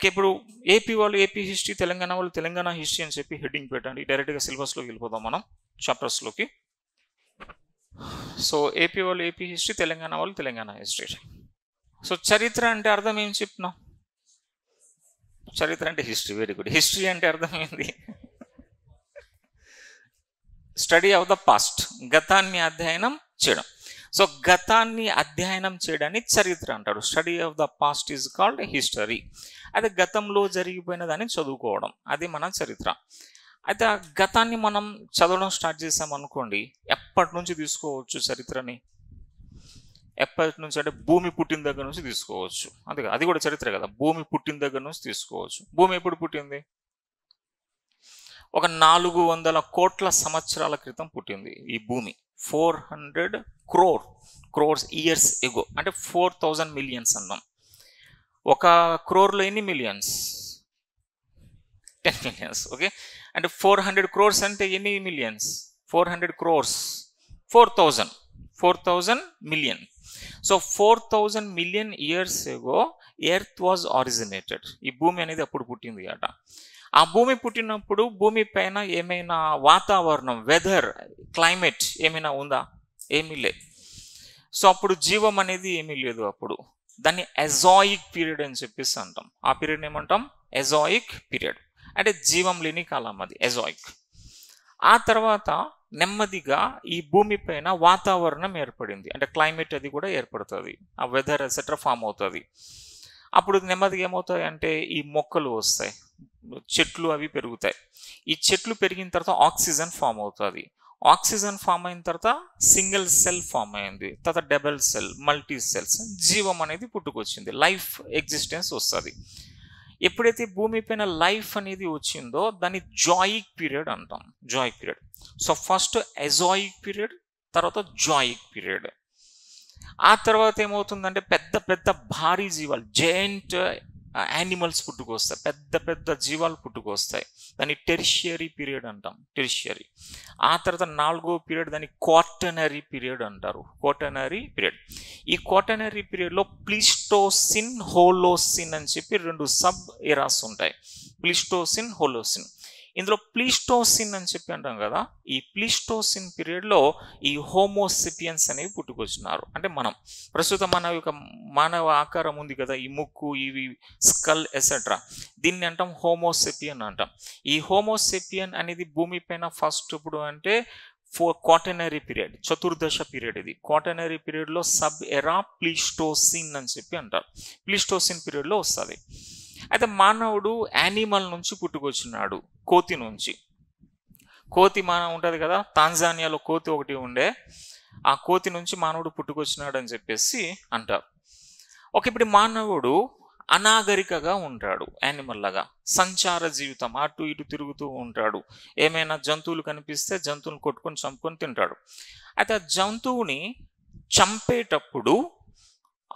Okay, ఇప్పుడు AP వాళ్ళు AP history, Telangana వాళ్ళు తెలంగాణ హిస్టరీ అని చెప్పి హెడ్డింగ్ పెట్టండి. డైరెక్ట్గా సిలబస్లోకి వెళ్ళిపోదాం మనం, చాప్టర్స్లోకి. సో ఏపీ వాళ్ళు ఏపీ హిస్టరీ, తెలంగాణ వాళ్ళు తెలంగాణ హిస్టరీ. సో చరిత్ర అంటే అర్థం ఏం చెప్తున్నాం? చరిత్ర అంటే హిస్టరీ, వెరీ గుడ్. హిస్టరీ అంటే అర్థం ఏంది? స్టడీ ఆఫ్ ద పాస్ట్, గతాన్ని అధ్యయనం చేయడం. సో గతాన్ని అధ్యయనం చేయడాన్ని చరిత్ర అంటారు. Study of the past is called history. అయితే గతంలో జరిగిపోయిన దాన్ని చదువుకోవడం, అది మన చరిత్ర. అయితే ఆ గతాన్ని మనం చదవడం స్టార్ట్ చేసామనుకోండి, ఎప్పటి నుంచి తీసుకోవచ్చు చరిత్రని? ఎప్పటి నుంచి అంటే భూమి పుట్టిన దగ్గర నుంచి తీసుకోవచ్చు. అందుకే అది కూడా చరిత్ర కదా. భూమి పుట్టిన దగ్గర నుంచి తీసుకోవచ్చు. భూమి ఎప్పుడు పుట్టింది? ఒక 400 కోట్ల సంవత్సరాల క్రితం పుట్టింది ఈ భూమి. 400 క్రోర్స్ ఇయర్స్ ఎగో, అంటే 4000 మిలియన్స్ అన్నాం. ఒక క్రోర్లో ఎన్ని మిలియన్స్? 10 మిలియన్స్. ఓకే, అంటే 400 crores అంటే ఎన్ని millions? 400 crores 4000 million. So 4000 million years ago earth was originated. ఈ భూమి అనేది అప్పుడు పుట్టింది అట. ఆ భూమి పుట్టినప్పుడు భూమి పైన ఏమైనా వాతావరణం, వెదర్, క్లైమేట్ ఏమైనా ఉందా? ఏమీ లేదు. సో అప్పుడు జీవం అనేది ఏమీ లేదు అప్పుడు. దాన్ని ఎజాయిక్ పీరియడ్ అని చెప్పేసి అంటాం. ఆ పీరియడ్ ఏమంటాం? ఎజాయిక్ పీరియడ్. అంటే జీవం లేని కాలం, అది ఎజాయిక్. ఆ తర్వాత నెమ్మదిగా ఈ భూమి పైన వాతావరణం ఏర్పడింది, అంటే క్లైమేట్ అది కూడా ఏర్పడుతుంది, ఆ వెదర్ ఎసెట్రా ఫామ్ అవుతుంది. అప్పుడు నెమ్మదిగా ఏమవుతాయి అంటే ఈ మొక్కలు వస్తాయి, చెట్లు అవి పెరుగుతాయి. ఈ చెట్లు పెరిగిన తర్వాత ఆక్సిజన్ ఫామ్ అవుతుంది. ఆక్సిజన్ ఫామ్ అయిన తర్వాత సింగిల్ సెల్ ఫామ్ అయింది, తర్వాత డబుల్ సెల్, మల్టీ సెల్స్, జీవం అనేది పుట్టుకొచ్చింది, లైఫ్ ఎగ్జిస్టెన్స్ వస్తుంది. ఎప్పుడైతే భూమి పైన లైఫ్ అనేది వచ్చిందో దాన్ని జాయిక్ పీరియడ్ అంటాం. జాయిక్ పీరియడ్. సో ఫస్ట్ ఎజాయిక్ పీరియడ్, తర్వాత జాయిక్ పీరియడ్. ఆ తర్వాత ఏమవుతుందంటే పెద్ద పెద్ద భారీ జీవాలు, జైంట్ యానిమల్స్ పుట్టుకొస్తాయి, పెద్ద పెద్ద జీవాలు పుట్టుకొస్తాయి. దాన్ని టెరిషియరీ పీరియడ్ అంటాం, టెరిషియరీ. ఆ తర్వాత 4వ పీరియడ్ దాన్ని క్వాటర్నరీ పీరియడ్ అంటారు, క్వాటర్నరీ పీరియడ్. ఈ క్వాటర్నరీ పీరియడ్లో ప్లీస్టోసిన్, హోలోసిన్ అని చెప్పి 2 సబ్ ఎరాస్ ఉంటాయి. ప్లీస్టోసిన్, హోలోసిన్. ఇందులో ప్లీస్టోసిన్ అని చెప్పి అంటాం కదా, ఈ ప్లీస్టోసిన్ పీరియడ్లో ఈ హోమోసెపియన్స్ అనేవి పుట్టుకొచ్చినారు. అంటే మనం ప్రస్తుతం మన యొక్క మానవ ఆకారం ఉంది కదా, ఈ ముక్కు, ఇవి స్కల్ ఎసెట్రా, దీన్ని అంటాం హోమోసెపియన్ అంటాం. ఈ హోమోసెపియన్ అనేది భూమి పైన ఫస్ట్ ఇప్పుడు అంటే క్వాటర్నరీ పీరియడ్, చతుర్దశ పీరియడ్. ఇది క్వాటర్నరీ పీరియడ్లో సబ్ ఎరా ప్లీస్టోసిన్ అని చెప్పి అంటారు. ప్లీస్టోసిన్ పీరియడ్లో వస్తుంది. అయితే మానవుడు యానిమల్ నుంచి పుట్టుకొచ్చినాడు, కోతి నుంచి. కోతి మానవ ఉంటుంది కదా, తాంజానియాలో కోతి ఒకటి ఉండే, ఆ కోతి నుంచి మానవుడు పుట్టుకొచ్చినాడు అని చెప్పేసి అంటారు. ఓకే, ఇప్పుడు మానవుడు అనాగరికగా ఉంటాడు, యానిమల్ లాగా సంచార జీవితం, అటు ఇటు తిరుగుతూ ఉంటాడు. ఏమైనా జంతువులు కనిపిస్తే జంతువులను కొట్టుకొని చంపుకొని తింటాడు. అయితే ఆ జంతువుని చంపేటప్పుడు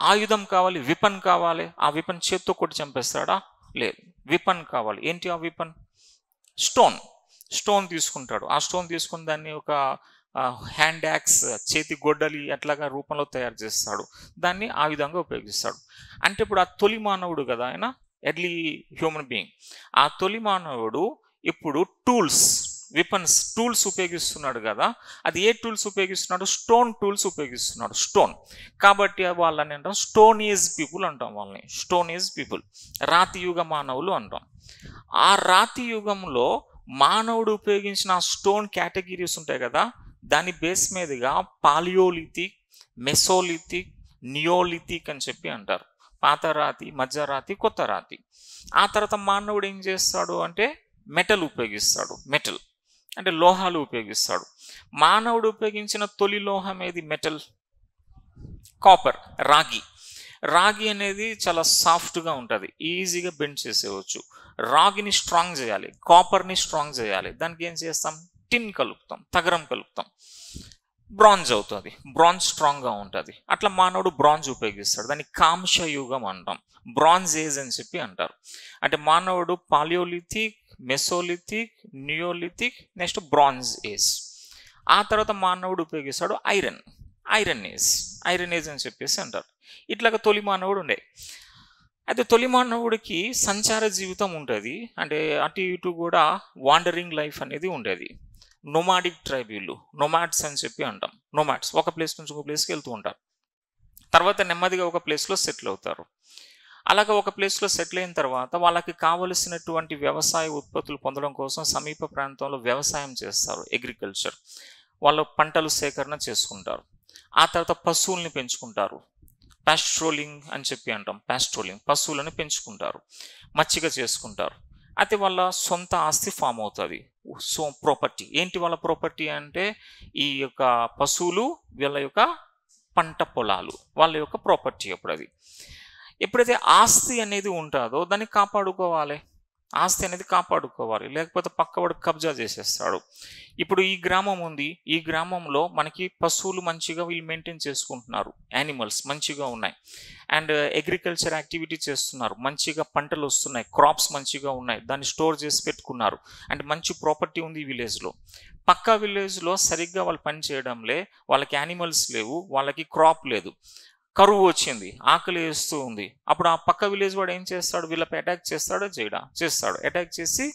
ఆయుధం కావాలి, విపన్ కావాలి. ఆ విపన్ చేత్తో కొట్టి చంపేస్తాడా? లేదు, విపన్ కావాలి. ఏంటి ఆ విపన్? స్టోన్ తీసుకుంటాడు. ఆ స్టోన్ తీసుకుని దాన్ని ఒక హ్యాండ్ యాక్స్, చేతి గొడ్డలి అట్లాగా రూపంలో తయారు చేస్తాడు. దాన్ని ఆ విధంగా ఉపయోగిస్తాడు. అంటే ఇప్పుడు ఆ తొలి మానవుడు కదా ఆయన, ఎర్లీ హ్యూమన్ బీయింగ్. ఆ తొలి మానవుడు ఇప్పుడు విపన్స్, టూల్స్ ఉపయోగిస్తున్నాడు కదా. అది ఏ టూల్స్ ఉపయోగిస్తున్నాడు? స్టోన్ టూల్స్ ఉపయోగిస్తున్నాడు, స్టోన్. కాబట్టి వాళ్ళని అంటాం స్టోన్ ఏజ్ పీపుల్ అంటాం, వాళ్ళని స్టోన్ ఏజ్ పీపుల్, రాతి యుగ మానవులు అంటాం. ఆ రాతి యుగంలో మానవుడు ఉపయోగించిన స్టోన్ కేటగిరీస్ ఉంటాయి కదా, దాని బేస్ మీదుగా పాలియోలిథిక్, మెసోలిథిక్, నియోలిథిక్ అని చెప్పి అంటారు. పాత రాతి, మధ్యరాతి, కొత్త రాతి. ఆ తర్వాత మానవుడు ఏం చేస్తాడు అంటే మెటల్ ఉపయోగిస్తాడు. మెటల్ అంటే లోహాలు ఉపయోగిస్తాడు. మానవుడు ఉపయోగించిన తొలి లోహం ఏది? మెటల్, కాపర్, రాగి అనేది చాలా సాఫ్ట్గా ఉంటుంది, ఈజీగా బెండ్ చేసేవచ్చు. రాగిని స్ట్రాంగ్ చేయాలి, కాపర్ని స్ట్రాంగ్ చేయాలి. దానికి ఏం చేస్తాం? టిన్ కలుపుతాం, తగరం కలుపుతాం, బ్రాంజ్ అవుతుంది, బ్రాంజ్ స్ట్రాంగ్గా ఉంటుంది. అట్లా మానవుడు బ్రాంజ్ ఉపయోగిస్తాడు. దాన్ని కాంస్య యుగం అంటాం, బ్రాంజ్ ఏజ్ అని చెప్పి అంటారు. అంటే మానవుడు paleolithic, mesolithic, neolithic, next bronze age. ఆ తర్వాత మానవుడు ఉపయోగిస్తాడు ఐరన్ ఏజ్ అని చెప్పేసి అంటారు. ఇట్లాగా తొలి మానవుడు ఉండే. అయితే తొలి మానవుడికి సంచార జీవితం ఉంటుంది, అంటే అటు ఇటు కూడా వాండరింగ్ లైఫ్ అనేది ఉండేది. నొమాడిక్ ట్రైబ్, వీళ్ళు నొమాడ్స్ అని చెప్పి అంటాం. నొమాడ్స్ ఒక ప్లేస్ నుంచి ఒక ప్లేస్కి వెళ్తూ ఉంటారు, తర్వాత నెమ్మదిగా ఒక ప్లేస్లో సెటిల్ అవుతారు. అలాగే ఒక ప్లేస్లో సెటిల్ అయిన తర్వాత వాళ్ళకి కావలసినటువంటి వ్యవసాయ ఉత్పత్తులు పొందడం కోసం సమీప ప్రాంతంలో వ్యవసాయం చేస్తారు, అగ్రికల్చర్. వాళ్ళు పంటలు సేకరణ చేసుకుంటారు. ఆ తర్వాత పశువుల్ని పెంచుకుంటారు, పాస్ట్రోలింగ్ అని చెప్పి అంటాం. పాస్ట్రోలింగ్, పశువులను పెంచుకుంటారు, మచ్చిక చేసుకుంటారు. అయితే వాళ్ళ సొంత ఆస్తి ఫామ్ అవుతుంది, సో ప్రాపర్టీ. ఏంటి వాళ్ళ ప్రాపర్టీ అంటే ఈ యొక్క పశువులు, వీళ్ళ యొక్క పంట పొలాలు, వాళ్ళ యొక్క ప్రాపర్టీ. అప్పుడు అది ఎప్పుడైతే ఆస్తి అనేది ఉంటుందో దాన్ని కాపాడుకోవాలి, ఆస్తి అనేది కాపాడుకోవాలి, లేకపోతే పక్కవాడు కబ్జా చేసేస్తాడు. ఇప్పుడు ఈ గ్రామం ఉంది, ఈ గ్రామంలో మనకి పశువులు మంచిగా వీళ్ళు మెయింటైన్ చేసుకుంటున్నారు, యానిమల్స్ మంచిగా ఉన్నాయి, అండ్ అగ్రికల్చర్ యాక్టివిటీ చేస్తున్నారు, మంచిగా పంటలు వస్తున్నాయి, క్రాప్స్ మంచిగా ఉన్నాయి, దాన్ని స్టోర్ చేసి పెట్టుకున్నారు, అండ్ మంచి ప్రాపర్టీ ఉంది ఈ విలేజ్లో. పక్క విలేజ్లో సరిగ్గా వాళ్ళు పని చేయడంలే, వాళ్ళకి యానిమల్స్ లేవు, వాళ్ళకి క్రాప్ లేదు, కరువు వచ్చింది, ఆకలి వేస్తూ ఉంది. అప్పుడు ఆ పక్క విలేజ్ వాడు ఏం చేస్తాడు, వీళ్ళపై అటాక్ చేస్తాడో చేస్తాడు, అటాక్ చేసి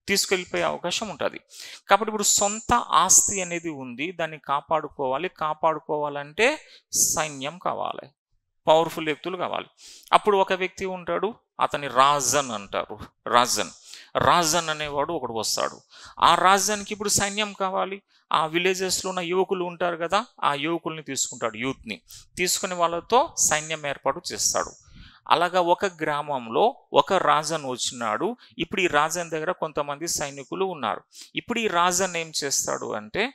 తీసుకెళ్ళిపోయే అవకాశం ఉంటుంది. కాబట్టి ఇప్పుడు సొంత ఆస్తి అనేది ఉంది, దాన్ని కాపాడుకోవాలి. కాపాడుకోవాలంటే సైన్యం కావాలి, పవర్ఫుల్ వ్యక్తులు కావాలి. అప్పుడు ఒక వ్యక్తి ఉంటాడు, అతని రాజన్ అంటారు. రాజన్ అనేవాడు ఒకడు వస్తాడు. ఆ రాజన్కి ఇప్పుడు సైన్యం కావాలి. ఆ విలేజెస్లో ఉన్న యువకులు ఉంటారు కదా, ఆ యువకుల్ని తీసుకుంటాడు, యూత్ని తీసుకుని వాళ్ళతో సైన్యం ఏర్పాటు చేస్తాడు. అలాగా ఒక గ్రామంలో ఒక రాజన్ వచ్చినాడు. ఇప్పుడు ఈ రాజన్ దగ్గర కొంతమంది సైనికులు ఉన్నారు. ఇప్పుడు ఈ రాజన్ ఏం చేస్తాడు అంటే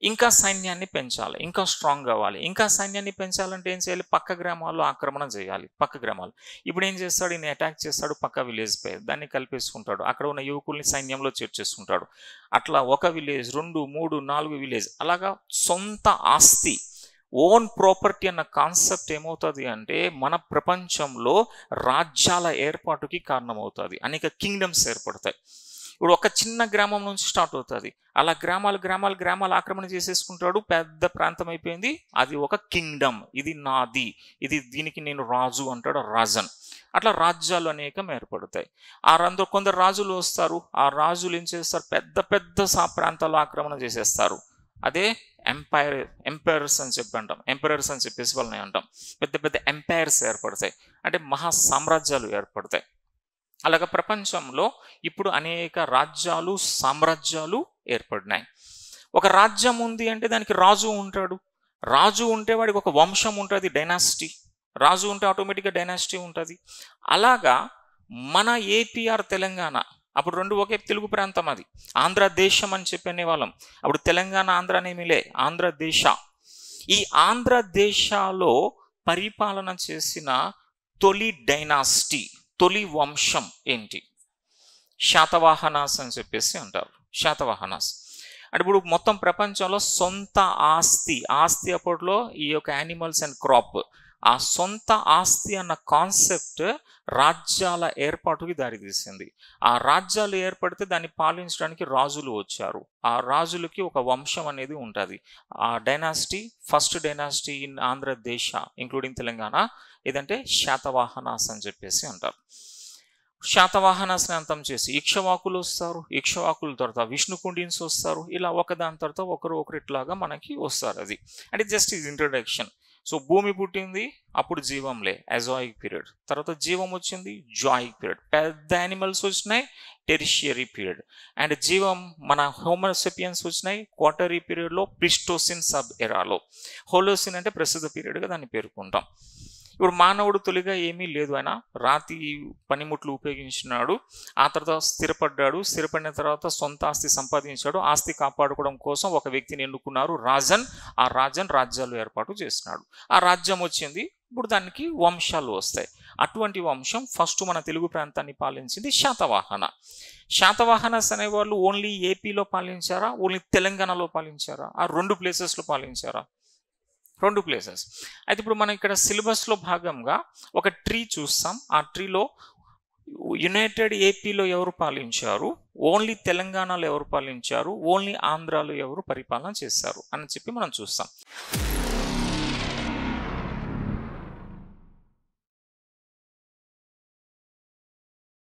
ఇంకా సైన్యాన్ని పెంచాలి, ఇంకా స్ట్రాంగ్ కావాలి. ఇంకా సైన్యాన్ని పెంచాలంటే ఏం చేయాలి, పక్క గ్రామాల్లో ఆక్రమణ చేయాలి. పక్క గ్రామాలు ఇప్పుడు ఏం చేస్తాడు, ఈయన అటాక్ చేస్తాడు పక్క విలేజ్ పై, దాన్ని కలిపేసుకుంటాడు, అక్కడ ఉన్న యువకుల్ని సైన్యంలో చేర్చేసుకుంటాడు. అట్లా ఒక విలేజ్, 2, 3, 4 విలేజ్, అలాగా సొంత ఆస్తి, ఓన్ ప్రాపర్టీ అన్న కాన్సెప్ట్ ఏమవుతుంది అంటే మన ప్రపంచంలో రాజ్యాల ఏర్పాటుకి కారణమవుతుంది. అనేక కింగ్డమ్స్ ఏర్పడతాయి. ఇప్పుడు ఒక చిన్న గ్రామం నుంచి స్టార్ట్ అవుతుంది, అలా గ్రామాలు ఆక్రమణ చేసేసుకుంటాడు, పెద్ద ప్రాంతం అయిపోయింది, అది ఒక కింగ్డమ్. ఇది నాది, ఇది దీనికి నేను రాజు అంటాడు రాజన్. అట్లా రాజ్యాలు అనేకం ఏర్పడతాయి. కొందరు రాజులు వస్తారు, ఆ రాజులు ఏం చేస్తారు, పెద్ద పెద్ద ప్రాంతాల్లో ఆక్రమణ చేసేస్తారు. అదే ఎంపైర్స్ అని చెప్పి అంటాం. ఎంపైరర్స్ అని చెప్పేసి వాళ్ళని అంటాం. పెద్ద పెద్ద ఎంపైర్స్ ఏర్పడతాయి, అంటే మహా సామ్రాజ్యాలు ఏర్పడతాయి. అలాగ ప్రపంచంలో ఇప్పుడు అనేక రాజ్యాలు, సామ్రాజ్యాలు ఏర్పడినాయి. ఒక రాజ్యం ఉంది అంటే దానికి రాజు ఉంటాడు. రాజు ఉంటే వాడికి ఒక వంశం ఉంటుంది, డైనాసిటీ. రాజు ఉంటే ఆటోమేటిక్గా డైనాసిటీ ఉంటుంది. అలాగా మన ఏపీఆర్ తెలంగాణ, అప్పుడు రెండు ఒకే తెలుగు ప్రాంతం, అది ఆంధ్రదేశం అని చెప్పి అనేవాళ్ళం. అప్పుడు తెలంగాణ ఆంధ్ర అనేమిలే, ఆంధ్రదేశ. ఈ ఆంధ్రదేశాలో పరిపాలన చేసిన తొలి డైనాసిటీ, తొలి వంశం ఏంటి, శాతవాహనాస్ అని చెప్పేసి అంటారు. శాతవాహనాస్ అంటే ఇప్పుడు మొత్తం ప్రపంచంలో సొంత ఆస్తి అప్పట్లో ఈ యొక్క యానిమల్స్ అండ్ క్రాప్, ఆ సొంత ఆస్తి అన్న కాన్సెప్ట్ రాజ్యాల ఏర్పాటుకి దారితీసింది. ఆ రాజ్యాలు ఏర్పడితే దాన్ని పాలించడానికి రాజులు వచ్చారు. ఆ రాజులకి ఒక వంశం అనేది ఉంటుంది. ఆ dynasty, first dynasty in Andhradesa including Telangana ఏదంటే శాతవాహనాస్ అని చెప్పేసి అంటారు. శాతవాహనాస్ని అంతం చేసి ఇక్ష్వాకులు వస్తారు, ఇక్ష్వాకుల తర్వాత విష్ణుకుండిన్స్ వస్తారు. ఇలా ఒకదాని తర్వాత ఒకరు ఇట్లాగా మనకి వస్తారు. అది అంటే జస్ట్ ఇది ఇంట్రడక్షన్. సో భూమి పుట్టింది, అప్పుడు జీవంలే, అజాయిక్ పీరియడ్. తర్వాత జీవం వచ్చింది, జాయిక్ పీరియడ్. పెద్ద యానిమల్స్ వచ్చినాయి, టెరిషియరీ పీరియడ్. అండ్ జీవం మన హోమోసెపియన్స్ వచ్చినాయి క్వార్టరీ పీరియడ్లో, ప్లిస్టోసిన్ సబ్ ఎరాలో. హోలోసిన్ అంటే ప్రస్తుత పీరియడ్గా దాన్ని పేర్కొంటాం. ఇప్పుడు మానవుడు తొలిగా ఏమీ లేదు, ఆయన రాతి పనిముట్లు ఉపయోగించినాడు. ఆ తర్వాత స్థిరపడిన తర్వాత సొంత ఆస్తి సంపాదించాడు. ఆస్తి కాపాడుకోవడం కోసం ఒక వ్యక్తిని ఎన్నుకున్నారు, రాజన్. ఆ రాజన్ రాజ్యాలు ఏర్పాటు చేసినాడు. ఆ రాజ్యం వచ్చింది, ఇప్పుడు దానికి వంశాలు వస్తాయి. అటువంటి వంశం ఫస్ట్ మన తెలుగు ప్రాంతాన్ని పాలించింది శాతవాహన. శాతవాహనస్ అనేవాళ్ళు ఓన్లీ ఏపీలో పాలించారా, ఓన్లీ తెలంగాణలో పాలించారా, ఆ 2 ప్లేసెస్లో పాలించారా? 2 ప్లేసెస్. అయితే ఇప్పుడు మనం ఇక్కడ సిలబస్లో భాగంగా ఒక ట్రీ చూస్తాం. ఆ ట్రీలో యునైటెడ్ ఏపీలో ఎవరు పాలించారు, ఓన్లీ తెలంగాణలో ఎవరు పాలించారు, ఓన్లీ ఆంధ్రాలో ఎవరు పరిపాలన చేశారు అని చెప్పి మనం చూస్తాం.